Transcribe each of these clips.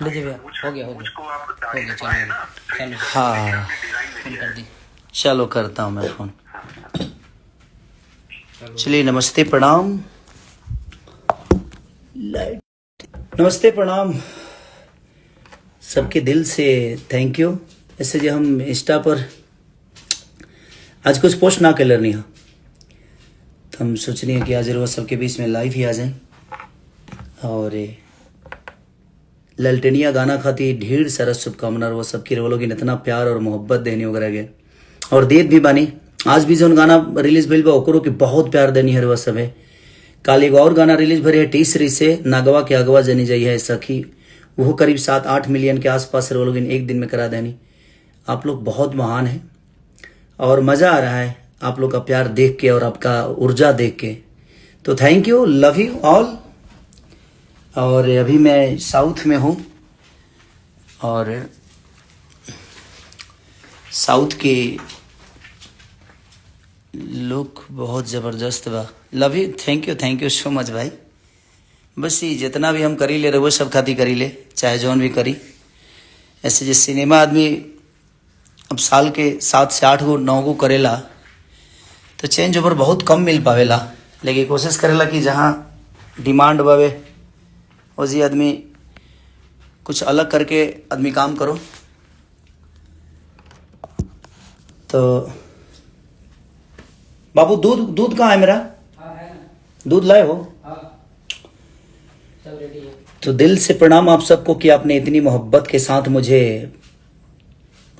लीजिए भैया, हो गया हो गया, चलो हाँ फोन कर दी। चलो करता हूँ मैं फोन। चलिए नमस्ते प्रणाम। नमस्ते प्रणाम सबके दिल से थैंक यू। ऐसे जो हम इंस्टा पर आज कुछ पोस्ट ना कर नहीं, तो हम सोच रहे हैं कि आज वो सबके बीच में लाइव ही आ जाए। और ललटेनिया गाना खाती ढेर सारा शुभकामना वो सबकी वो लोग इतना प्यार और मोहब्बत देनी वगैरह के और देत भी बानी। आज भी जो गाना रिलीज भइल बा ओकरो के बहुत प्यार देनी है वो सब है। कल एगो और गाना रिलीज भरे है टीसरी से नागवा के अगवा जनी जाई है सखी, वो करीब 7-8 मिलियन के आसपास वो लोग एक दिन में करा देनी। आप लोग बहुत महान हैं और मज़ा आ रहा है आप लोग का प्यार देख के और आपका ऊर्जा देख के, तो thank you, love you all. और अभी मैं साउथ में हूँ और साउथ के लुक बहुत ज़बरदस्त बा। Love you, thank you so much भाई। बस ये जितना भी हम करी ले रहे वो सब खाती करी ले, चाहे जौन भी करी। ऐसे जो सिनेमा आदमी अब साल के 7 से 8 गो 9 गो करेला तो चेंज ओवर बहुत कम मिल पावेला, लेकिन कोशिश करेला कि जहाँ डिमांड बावे उसी आदमी कुछ अलग करके आदमी काम करो। तो बाबू दूध कहाँ है मेरा? दूध लाए हो? सब रेडी है। तो दिल से प्रणाम आप सबको कि आपने इतनी मोहब्बत के साथ मुझे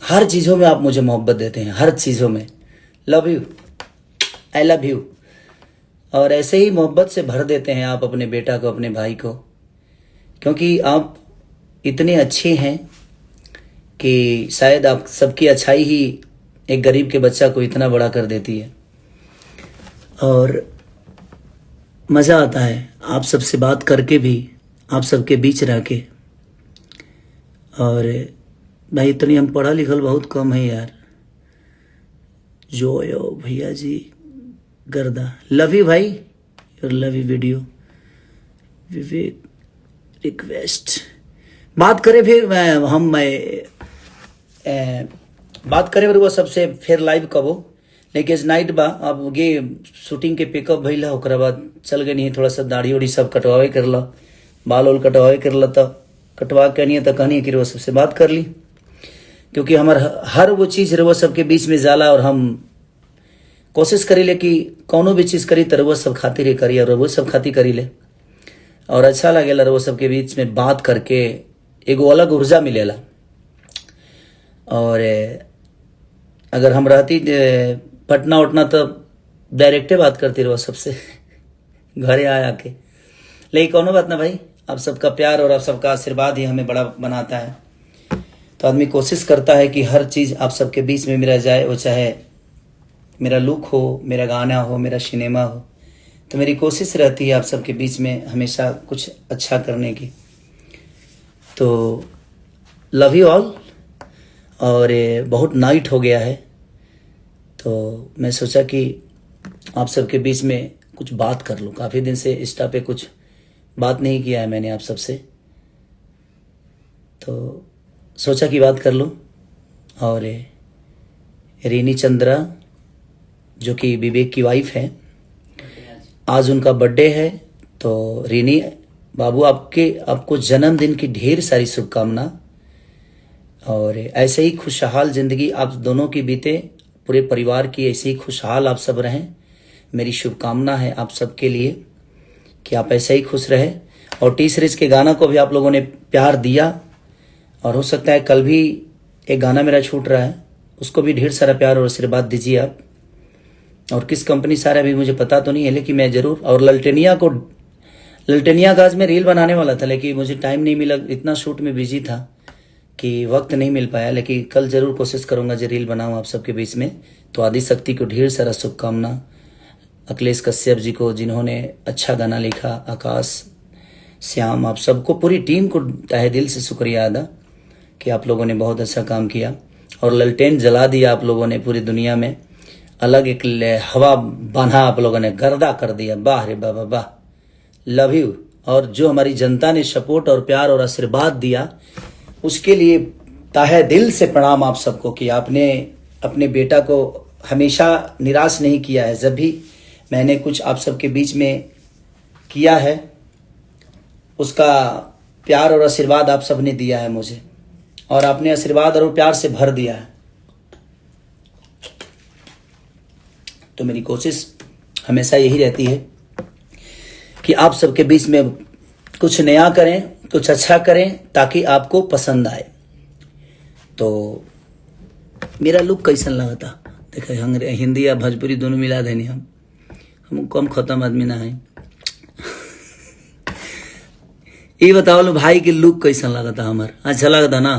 हर चीज़ों में आप मुझे मोहब्बत देते हैं, हर चीज़ों में। Love you, I love you. और ऐसे ही मोहब्बत से भर देते हैं आप अपने बेटा को, अपने भाई को, क्योंकि आप इतने अच्छे हैं कि शायद आप सबकी अच्छाई ही एक गरीब के बच्चा को इतना बड़ा कर देती है। और मज़ा आता है आप सबसे बात करके भी, आप सबके बीच रह के। और भाई इतनी हम पढ़ा लिखल बहुत कम है यार। जो यो भैया जी गर्दा, लव यू भाई, और love you video. Vivek request बात करें फिर बात करें फिर वो सबसे फिर लाइव कबो, लेकिन नाइट बा अब गे शूटिंग के पिकअप भइल है, ओकरा बाद चल गए नहीं, थोड़ा सा दाढ़ी उड़ी सब कटवावे करला, बाल उल कटवावे करला, तो कटवा के नहीं तो कहनी कि वो सबसे बात कर ली, क्योंकि हमार हर वो चीज़ वो सबके बीच में जाला और हम कोशिश करी ले कि कौनो भी चीज़ करी तो वो सब खातिर ही करी और वो सब खातिर करी ले, और अच्छा लगेला वो सबके बीच में बात करके, एगो अलग ऊर्जा मिलेला। और अगर हम रहती पटना उठना तो डायरेक्टे बात करती रहो सबसे घरे आके, लेकिन कोनो बात ना भाई, आप सबका प्यार और आप सबका आशीर्वाद ही हमें बड़ा बनाता है। तो आदमी कोशिश करता है कि हर चीज़ आप सबके बीच में मेरा जाए, वो चाहे मेरा लुक हो, मेरा गाना हो, मेरा सिनेमा हो, तो मेरी कोशिश रहती है आप सबके बीच में हमेशा कुछ अच्छा करने की। तो लव यू ऑल। और बहुत नाइट हो गया है, तो मैं सोचा कि आप सबके बीच में कुछ बात कर लूँ। काफ़ी दिन से इंस्टा पे कुछ बात नहीं किया है मैंने आप सबसे, तो सोचा कि बात कर लूँ। और रीनी चंद्रा जो कि विवेक की वाइफ है, आज उनका बर्थडे है, तो रीनी बाबू आपको जन्मदिन की ढेर सारी शुभकामना, और ऐसे ही खुशहाल ज़िंदगी आप दोनों की बीते, पूरे परिवार की ऐसे ही खुशहाल आप सब रहें। मेरी शुभकामना है आप सबके लिए कि आप ऐसे ही खुश रहें। और टी सीरीज के गाना को भी आप लोगों ने प्यार दिया, और हो सकता है कल भी एक गाना मेरा छूट रहा है, उसको भी ढेर सारा प्यार और आशीर्वाद दीजिए आप। और किस कंपनी सारा अभी मुझे पता तो नहीं है, लेकिन मैं ज़रूर। और ललटेनिया का आज मैं रील बनाने वाला था, लेकिन मुझे टाइम नहीं मिला, इतना शूट में बिजी था कि वक्त नहीं मिल पाया, लेकिन कल ज़रूर कोशिश करूँगा जो रील बनाऊँ आप सबके बीच में। तो आदिशक्ति को ढेर सारा शुभकामना, अखिलेश कश्यप जी को जिन्होंने अच्छा गाना लिखा, आकाश, श्याम, आप सबको, पूरी टीम को तहे दिल से शुक्रिया अदा कि आप लोगों ने बहुत अच्छा काम किया और ललटेन जला दिया आप लोगों ने पूरी दुनिया में। अलग एक हवा बांधा आप लोगों ने, गर्दा कर दिया। वाह रे वाह वाह, लव यू और जो हमारी जनता ने सपोर्ट और प्यार और आशीर्वाद दिया, उसके लिए ताहे दिल से प्रणाम आप सबको कि आपने अपने बेटा को हमेशा निराश नहीं किया है। जब भी मैंने कुछ आप सबके बीच में किया है, उसका प्यार और आशीर्वाद आप सब ने दिया है मुझे, और आपने आशीर्वाद और प्यार से भर दिया है। तो मेरी कोशिश हमेशा यही रहती है कि आप सबके बीच में कुछ नया करें, कुछ अच्छा करें, ताकि आपको पसंद आए। तो मेरा लुक कैसा लगा था? देखो हिंदी या भोजपुरी दोनों मिला देनी, हम कम खत्म आदमी ना है। ये बताओ लो भाई के लुक कैसा लगा था हमार? अच्छा लगा था ना?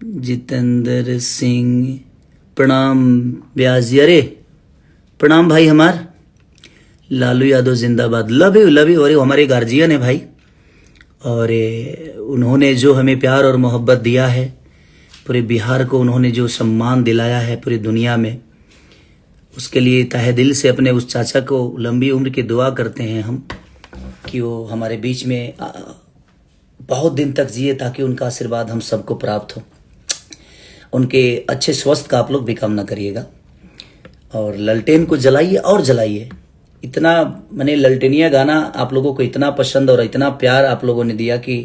जितेंद्र सिंह प्रणाम व्यास जी, अरे प्रणाम भाई हमार। लालू यादव जिंदाबाद, लव यू। और हमारे गार्जियन है भाई, और उन्होंने जो हमें प्यार और मोहब्बत दिया है, पूरे बिहार को उन्होंने जो सम्मान दिलाया है पूरी दुनिया में, उसके लिए तहे दिल से अपने उस चाचा को लंबी उम्र की दुआ करते हैं हम कि वो हमारे बीच में बहुत दिन तक जिए, ताकि उनका आशीर्वाद हम सबको प्राप्त हो। उनके अच्छे स्वास्थ्य का आप लोग भी कामना करिएगा, और ललटेन को जलाइए और जलाइए। इतना मैंने ललटेनिया गाना आप लोगों को इतना पसंद और इतना प्यार आप लोगों ने दिया कि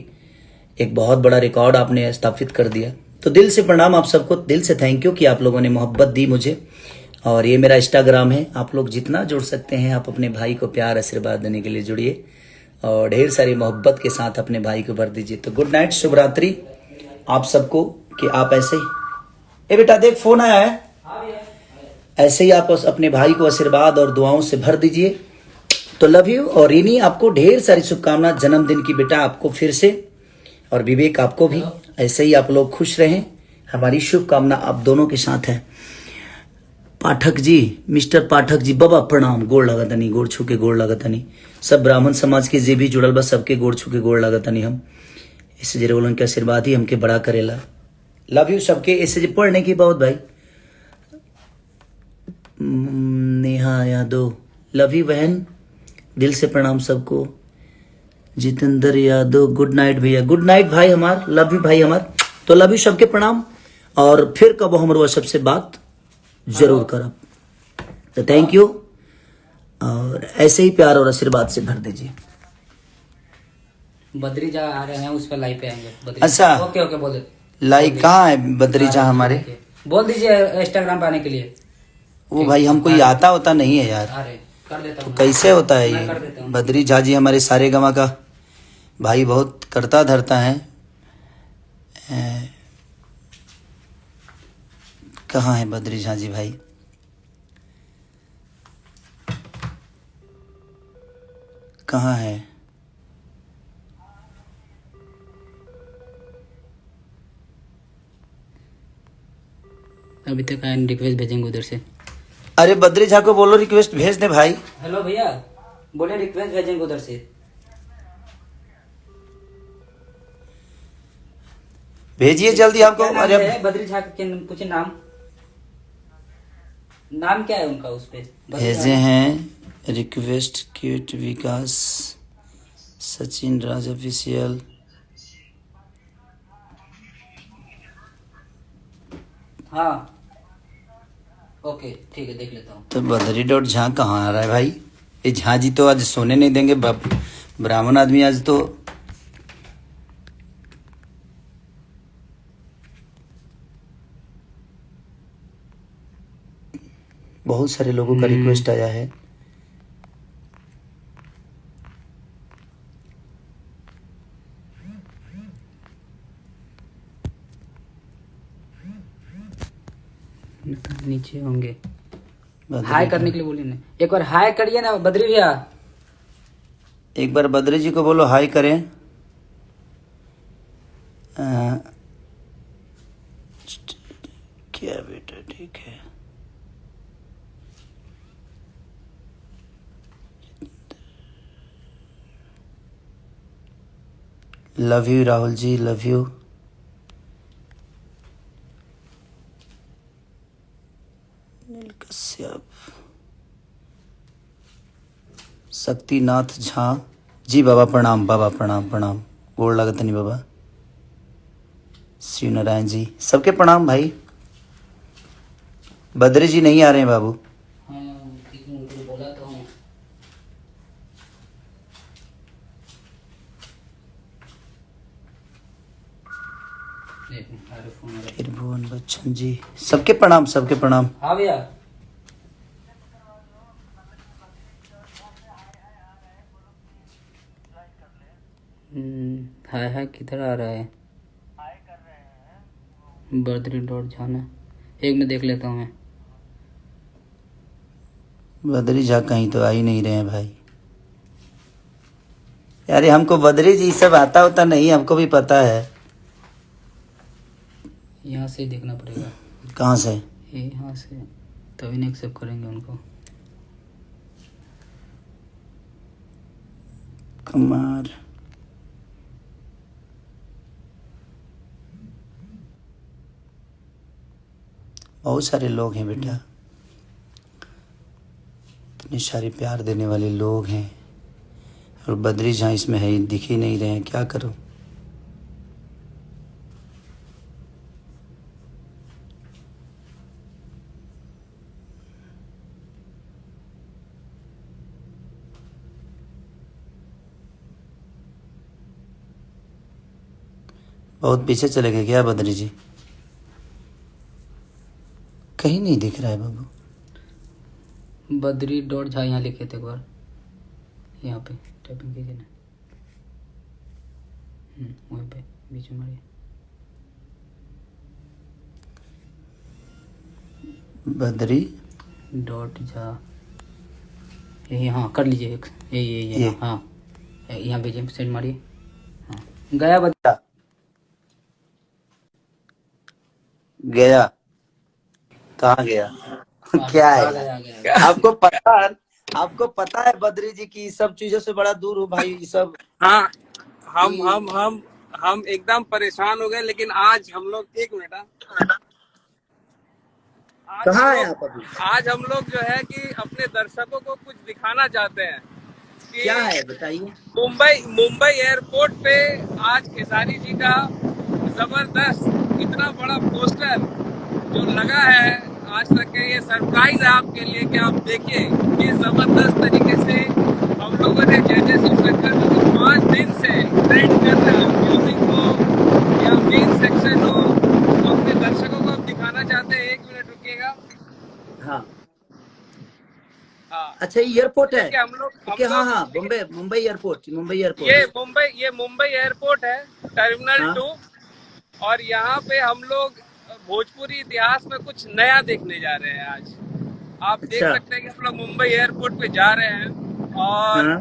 एक बहुत बड़ा रिकॉर्ड आपने स्थापित कर दिया। तो दिल से प्रणाम आप सबको, दिल से थैंक यू कि आप लोगों ने मोहब्बत दी मुझे। और ये मेरा इंस्टाग्राम है, आप लोग जितना जुड़ सकते हैं आप अपने भाई को प्यार आशीर्वाद देने के लिए जुड़िए, और ढेर सारी मोहब्बत के साथ अपने भाई को भर दीजिए। तो गुड नाइट, शुभ रात्रि आप सबको। कि आप ऐसे ही, ए बेटा देख फोन आया है, ऐसे ही आप अपने भाई को आशीर्वाद और दुआओं से भर दीजिए। तो लव यू, और रिनी आपको ढेर सारी शुभकामनाएं जन्मदिन की बेटा, आपको फिर से, और विवेक आपको भी। ऐसे ही आप लोग खुश रहें, हमारी शुभकामना आप दोनों के साथ है। पाठक जी, मिस्टर पाठक जी, बाबा प्रणाम, गोड़ लगा तनी, गोड़ छू के गोड़ लगा तनी। सब ब्राह्मण समाज के जे भी जुड़ल बा सबके गोड़ छू के गोड़ लगा तनी। हम इससे जरूर उनके आशीर्वाद ही हमके बड़ा करेला। लव यू सबके। ऐसे जे पढ़ने की बहुत भाई, नेहा यादव, लव यू बहन, दिल से प्रणाम सबको। जितेंद्र यादव, गुड नाइट भैया, गुड नाइट भाई हमार, लव यू भाई हमार। तो लव यू सबके प्रणाम, और फिर कब हमरो सबसे बात जरूर करब। तो थैंक यू, और ऐसे ही प्यार और आशीर्वाद से भर दीजिए। बद्री जा आ रहे हैं, उस पर लाइव पे आएंगे बद्री। अच्छा ओके बोल दे। लाइव कहाँ है बद्री जा हमारे? बोल दीजिए इंस्टाग्राम पे आने के लिए। वो भाई हमको ये आता होता नहीं है यार, अरे कर देता हूँ। कैसे होता है मैं कर ये? देता हूँ। बद्री झा जी हमारे सारे गमा का भाई, बहुत करता धरता है। कहाँ है बद्री झा जी भाई? कहाँ है? अभी तक आया, रिक्वेस्ट भेजेंगे उधर से। अरे बद्री झा को बोलो रिक्वेस्ट भेज दे भाई। हेलो भैया, बोले रिक्वेस्ट भेजेंगे उधर से। भेजिए जल्दी हमको। क्या नाम अरे है बद्री झा के? कुछ नाम क्या है उनका उस पे? भेजे हैं रिक्वेस्ट, क्यूट विकास, सचिन राज ऑफिशियल। हाँ ओके ठीक है, देख लेता हूँ। तो बद्री डॉट झा कहाँ आ रहा है भाई? ये झा जी तो आज सोने नहीं देंगे, ब्राह्मण आदमी आज तो। बहुत सारे लोगों का रिक्वेस्ट आया है। नीचे होंगे, हाय करने के लिए बोलिए ना, एक बार हाय करिए ना बद्री भैया। एक बार बद्री जी को बोलो हाय करें। क्या बेटा, ठीक है। Love you Rahul ji, love you. Kashyap, Shaktinath Jha, ji बाबा प्रणाम, बाबा प्रणाम प्रणाम, गोड़ लगत नहीं बाबा। श्री नारायण जी सबके प्रणाम भाई। बद्री जी नहीं आ रहे हैं बाबू। हाँ ठीक है, उनको बोला तो हूँ। अरे फोन आ रहा है। फिर भुवन बच्चन जी सबके प्रणाम, सबके प्रणाम। हाँ भैया। हाय हाय किधर आ रहा है? बद्री डॉट जाना, एक में देख लेता हूँ मैं। बद्री झा कहीं तो आ ही नहीं रहे हैं भाई। यार हमको बद्री जी सब आता होता नहीं, हमको भी पता है। यहाँ से ही देखना पड़ेगा। कहाँ से? ये यहाँ से तभी नहीं एक्सेप्ट करेंगे उनको। कुमार बहुत सारे लोग हैं बेटा, इतने सारे प्यार देने वाले लोग हैं, और बद्री झा इसमें है, दिख ही नहीं रहे हैं, क्या करूं। बहुत पीछे चले गए क्या बद्री जी? कहीं नहीं दिख रहा है बाबू। बद्री डॉट झा यहाँ लिखे थे एक बार, यहाँ पे टाइपिंग कीजिए ना। वहीं पे बीच में मारिए। बद्री डॉट झा, यही हाँ कर लीजिए एक, ये हाँ यहाँ भेजिए, सेंड मारिए। हाँ गया बद्री। गया कहाँ गया? क्या है? गया। आपको पता है बद्री जी की सब चीजों से बड़ा दूर हूँ भाई, ये सब। हाँ, हम एकदम परेशान हो गए, लेकिन आज हम लोग, एक मिनट, कहाँ है आप अभी? आज हम लोग जो है कि अपने दर्शकों को कुछ दिखाना चाहते हैं कि क्या है बताइए। मुंबई एयरपोर्ट पे आज खेसारी जी का जबरदस्त इतना बड़ा पोस्टर जो लगा है, आज तक के ये सरप्राइज है आपके लिए कि आप देखिए कि जबरदस्त तरीके से हम लोगों ने जैसे शिवशंकर जो 5 दिन से ट्रेंड कर रहे हैं, म्यूजिक हो या मेन सेक्शन हो, तो अपने दर्शकों को हम दिखाना चाहते हैं। 1 मिनट रुकिएगा। हाँ हाँ, अच्छा, ये एयरपोर्ट है। देखिए हम लोग हाँ मुंबई एयरपोर्ट। ये मुंबई एयरपोर्ट है, टर्मिनल हाँ? 2। और यहाँ पे हम लोग भोजपुरी इतिहास में कुछ नया देखने जा रहे हैं आज। आप देख अच्छा। सकते हैं कि हम लोग मुंबई एयरपोर्ट पे जा रहे हैं, और हाँ?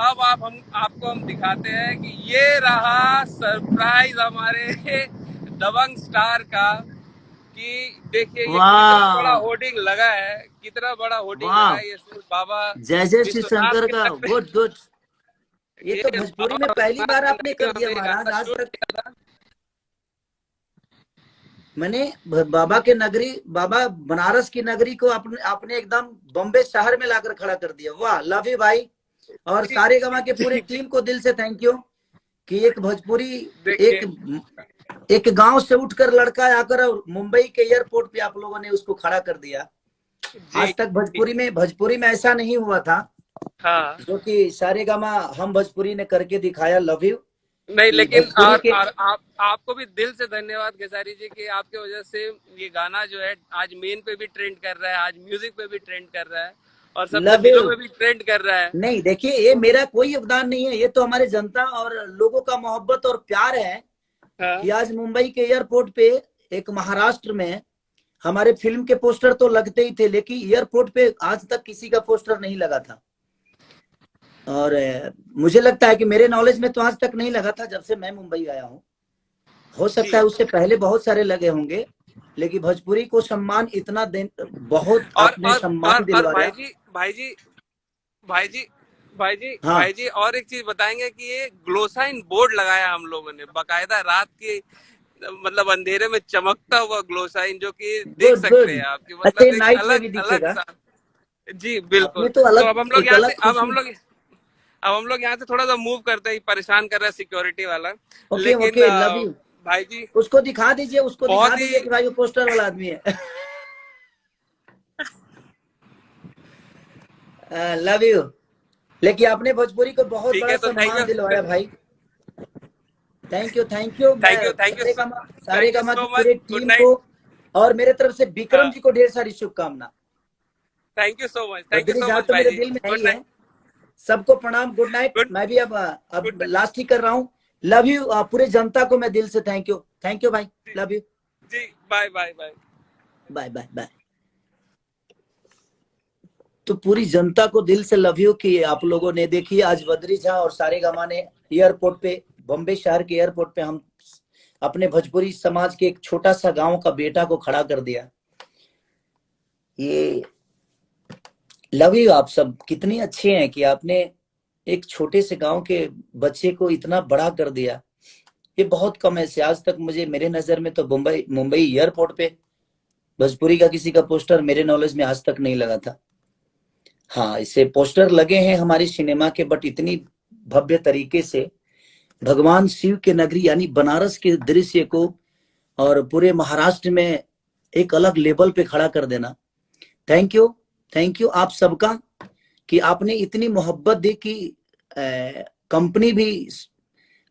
अब आपको हम दिखाते हैं कि ये रहा सरप्राइज हमारे दबंग स्टार का, कि देखिए ये कितना बड़ा होर्डिंग लगा है, कितना बड़ा होर्डिंग लगा है। ये बाबा जय जय श्री विश्वनाथ शंकर के का, नगरी, गुड। ये तो ये भोजपुरी बाबा में पहली बार विश्वनाथ आपने के कर नगरी दिया में ये महाराज। गाना आज शूट तक किया था। मैंने बाबा के नगरी, बाबा बनारस की नगरी को आपने एकदम बॉम्बे शहर में लाकर खड़ा कर दिया। वाह, लव यू भाई। और सारे गमा के पूरे टीम को दिल से थैंक यू कि एक भोजपुरी, एक गांव से उठकर लड़का आकर और मुंबई के एयरपोर्ट पे आप लोगों ने उसको खड़ा कर दिया। आज तक भोजपुरी में ऐसा नहीं हुआ था। हाँ, जो कि सारे गामा हम भोजपुरी ने करके दिखाया। Love you. नहीं लेकिन और आपको भी दिल से धन्यवाद खेसारी जी, कि आपके वजह से ये गाना जो है आज मेन पे भी ट्रेंड कर रहा है, आज म्यूजिक पे भी ट्रेंड कर रहा है, और सबसे दिलों में भी ट्रेंड कर रहा है। नहीं देखिए, ये मेरा कोई योगदान नहीं है, ये तो हमारे जनता और लोगों का मोहब्बत और प्यार है। हाँ। कि आज मुंबई के एयरपोर्ट पे, एक महाराष्ट्र में, हमारे फिल्म के पोस्टर तो लगते ही थे, लेकिन एयरपोर्ट पे आज तक किसी का पोस्टर नहीं लगा था। और मुझे लगता है कि मेरे नॉलेज में तो आज तक नहीं लगा था जब से मैं मुंबई आया हूँ। हो सकता है उससे पहले बहुत सारे लगे होंगे, लेकिन भोजपुरी को सम्मान इतना बहुत आपने सम्मान दिलवाया। भाई जी और एक चीज बताएंगे कि ये ग्लोसाइन बोर्ड लगाया हम लोगों ने बकायदा, रात की मतलब अंधेरे में चमकता हुआ ग्लोसाइन, जो कि देख सकते हैं आपकी, मतलब एक अलग सा। जी बिल्कुल। तो अब हम लोग यहाँ से अब हम लोग यहाँ से थोड़ा सा मूव करते हैं, परेशान कर रहा है सिक्योरिटी वाला। ओके लेकिन ओके, लव यू। भाई जी उसको दिखा दीजिए, उसको दिखा बहुत ही दीजिए कि भाई वो पोस्टर वाला आदमी है। Love you. लेकिन आपने भोजपुरी को बहुत ठीक बड़ा है, तो सम्मान दिलवाया भाई। Thank you thank you. मैं सारे गामा सो की मच। पूरी गुड टीम को नाइट। और मेरे तरफ से हाँ, विक्रम जी को ढेर सारी शुभकामना। Thank you Badri so Jha much तो भाई मेरे जी। दिल में है गुड ही है। नाइट। सबको प्रणाम, गुड नाइट। गुड मैं भी अब गुड लास्ट ही कर रहा हूँ। Love you. पूरे जनता को मैं दिल से थैंक यू भाई। Love you. जी, bye bye bye. Bye bye bye. तो पूरी जनता को दिल से लव यू कि आप लोगों ने देखी आज बद्री झा और सारेगामा ने एयरपोर्ट पे, बॉम्बे शहर के एयरपोर्ट पे हम अपने भोजपुरी समाज के एक छोटा सा गांव का बेटा को खड़ा कर दिया। ये लव यू। आप सब कितनी अच्छे हैं कि आपने एक छोटे से गांव के बच्चे को इतना बड़ा कर दिया। ये बहुत कम है से आज तक मुझे, मेरे नजर में तो मुंबई मुंबई एयरपोर्ट पे भोजपुरी का किसी का पोस्टर मेरे नॉलेज में आज तक नहीं लगा था। हाँ, इसे पोस्टर लगे हैं हमारी सिनेमा के, बट इतनी भव्य तरीके से भगवान शिव के नगरी यानी बनारस के दृश्य को और पूरे महाराष्ट्र में एक अलग लेवल पे खड़ा कर देना। थैंक यू आप सबका कि आपने इतनी मोहब्बत दी कि कंपनी भी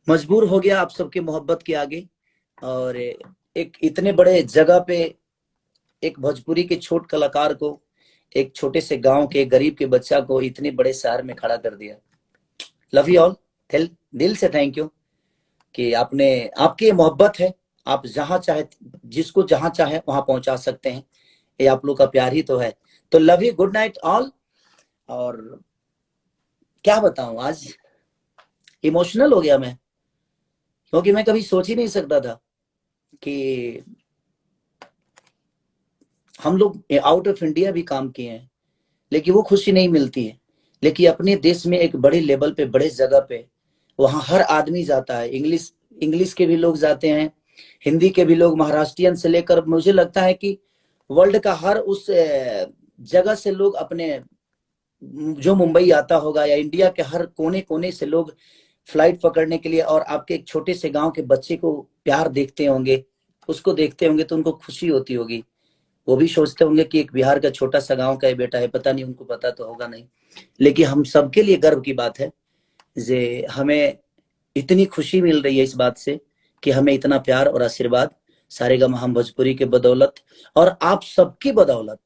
मजबूर हो गया आप सबके मोहब्बत के आगे। और एक इतने बड़े जगह पे एक भोजपुरी के छोट कलाकार को, एक छोटे से गांव के गरीब के बच्चा को इतने बड़े शहर में खड़ा कर दिया। Love you all. दिल से थैंक यू कि आपने, आपकी ये मोहब्बत है। आप जहां चाहे, जिसको जहां चाहे वहां पहुंचा सकते हैं। ये आप लोग का प्यार ही तो है। तो love you, good night all. और क्या बताऊं, आज इमोशनल हो गया मैं, क्योंकि मैं कभी सोच ही नहीं सकता था कि हम लोग आउट ऑफ इंडिया भी काम किए हैं, लेकिन वो खुशी नहीं मिलती है। लेकिन अपने देश में एक बड़े लेवल पे, बड़े जगह पे, वहां हर आदमी जाता है। इंग्लिश इंग्लिश के भी लोग जाते हैं, हिंदी के भी लोग, महाराष्ट्रियन से लेकर, मुझे लगता है कि वर्ल्ड का हर उस जगह से लोग अपने, जो मुंबई आता होगा या इंडिया के हर कोने कोने से लोग फ्लाइट पकड़ने के लिए और आपके एक छोटे से गांव के बच्चे को प्यार देखते होंगे, उसको देखते होंगे तो उनको खुशी होती होगी। वो भी सोचते होंगे कि एक बिहार का छोटा सा गांव का ये बेटा है। पता नहीं, उनको पता तो होगा नहीं, लेकिन हम सबके लिए गर्व की बात है जे हमें इतनी खुशी मिल रही है इस बात से कि हमें इतना प्यार और आशीर्वाद सारेगामा हम भोजपुरी के बदौलत और आप सबकी बदौलत,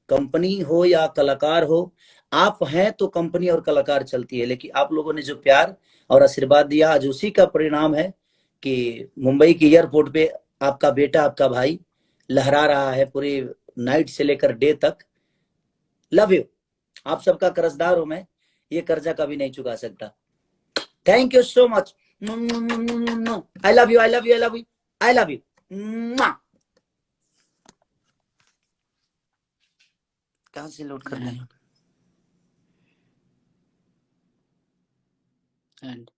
कंपनी हो या कलाकार हो, आप हैं तो कंपनी और कलाकार चलती है। लेकिन आप लोगों ने जो प्यार और आशीर्वाद दिया, आज उसी का परिणाम है कि मुंबई के एयरपोर्ट पे आपका बेटा, आपका भाई लहरा रहा है पूरी नाइट से लेकर डे तक। Love you. आप सबका कर्जदार हूं मैं, ये कर्जा कभी नहीं चुका सकता। Thank you so much. I love you, I love you, I love you, I love you. कहां से लोड कर रहे हैं? एंड